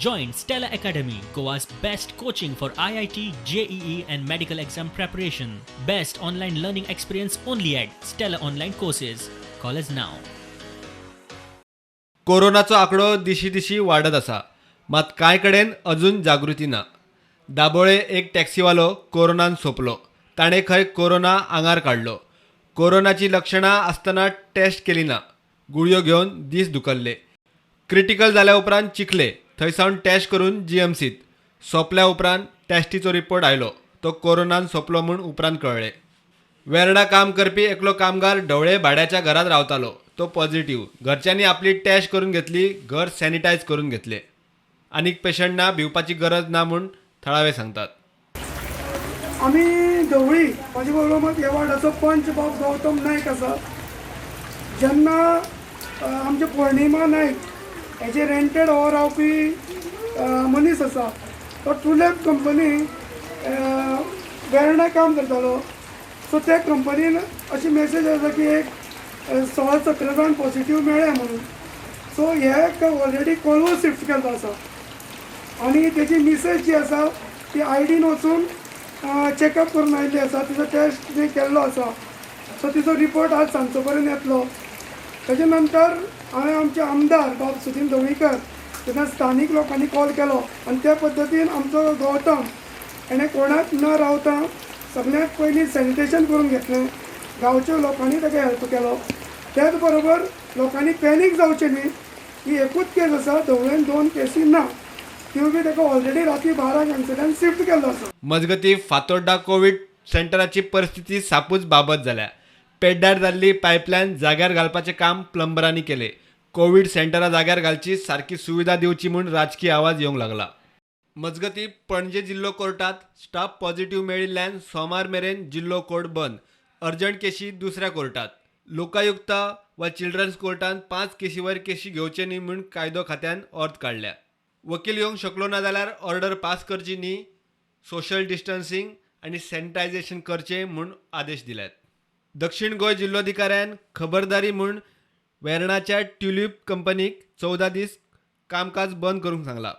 Join Stella Academy, Goa's best coaching for IIT, JEE, and medical exam preparation. Best online learning experience only at Stella Online Courses. Call us now. कोरोनाचो आकडो दिशी दिशी वाढत असा, मात कांय कडेन अजून जागृती ना. दाबोळे एक टॅक्सीवालो कोरोनान सोंपलो. ताणें खंय कोरोना आंगार काडलो. कोरोनाची लक्षणां आसतना टेस्ट केली ना. गुळयो घेवन दीस धुकल्ले. क्रिटिकल जाल्या उपरांत चिखले. थंयसावन टेस्ट करून GMCत. सोंपल्या उपरांत टेस्टीचो रिपोर्ट आयलो. तो कोरोनान सोंपलो म्हूण उपरांत कळ्ळें. वेर्णा काम करपी एकलो कामगार ढवळे भाड्याच्या घरात रावतालो. तो पॉझिटिव्ह. घरच्यांनी आपली टेस्ट करून घेतली, घर सॅनिटायज करून घेतले. आनीक पेशंटना भिवपाची गरज ना म्हूण थळावे सांगतात. आम्ही ढवळी माझे बरोबर ह्या वार्डाचो पंच बाब गौतम नायक आसा. जेन्ना आमचे पौर्णिमा नायक हेजे रेंटेड हो रावपी मनीस आसा, तो ट्रुलॅब कंपनी वेर्णा काम करतालो. सो त्या कंपनीन अशी मेसेज आसा की एक 16-17 जाण पॉझिटिव्ह मेळ्ळे म्हणून. सो हे ऑलरेडी कोलवो शिफ्ट केल्लो आसा आनी तेजी मिसेज जी आसा ती आयडीन वचून चॅकअप करून आयिल्ली आसा. तिजो टेस्ट बी केल्लो आसा. सो तिजो रिपोर्ट आज सांजचो पर्यंत येतलो. तेजे नंतर हांवें आमचे आमदार बाब सुदीन ढवळीकर तेन्ना स्थानीक लोकांनी कॉल केलो आनी त्या पद्दतीन आमचो गौतम हेणें कोणाक न रावता सगळ्यात पयलीं सॅनिटेशन करून घेतलें. गांवच्या लोकांनी ताका हेल्प केलो. त्याच बरोबर लोकांनी पॅनीक जावचें न्ही. ही एकूच केस आसा, ढवळेन 2 केसी ना. त्यो बी ताका ऑलरेडी राती 12 हांगसरल्यान शिफ्ट केल्लो आसा. मजगती फातोड्डा कोवीड सेंटराची परिस्थिती सापूच बाबत जाल्या. पेड्ड्यार जाल्ली पायपलायन जाग्यार घालपाचें काम प्लंबरांनी केलें. कोवीड सेंटरा जाग्यार घालची सारकी सुविधा दिवची म्हूण राजकीय आवाज येवंक लागला. मजगती पणजे जिल्लो कोर्टात स्टाफ पॉझिटिव्ह मेळिल्ल्यान सोमार मेरेन जिल्लो कोर्ट बंद. अर्जंट केशी दुसऱ्या कोर्टात. लोकायुक्ता वा चिल्ड्रन्स कोर्टान 5 केसी वयर केशी घेवचे न्ही म्हूण कायदो खात्यान ऑर्थ काडल्या. वकील येवंक शकलो ना जाल्यार ऑर्डर पास करची न्ही, सोशल डिस्टन्सिंग आनी सॅनिटायझेशन करचें म्हूण आदेश दिल्यात. दक्षिण गोंय जिल्लोधिकाऱ्यान खबरदारी म्हूण वेर्णाच्या ट्युलिप कंपनीक 14 दीस कामकाज बंद करूंक सांगला.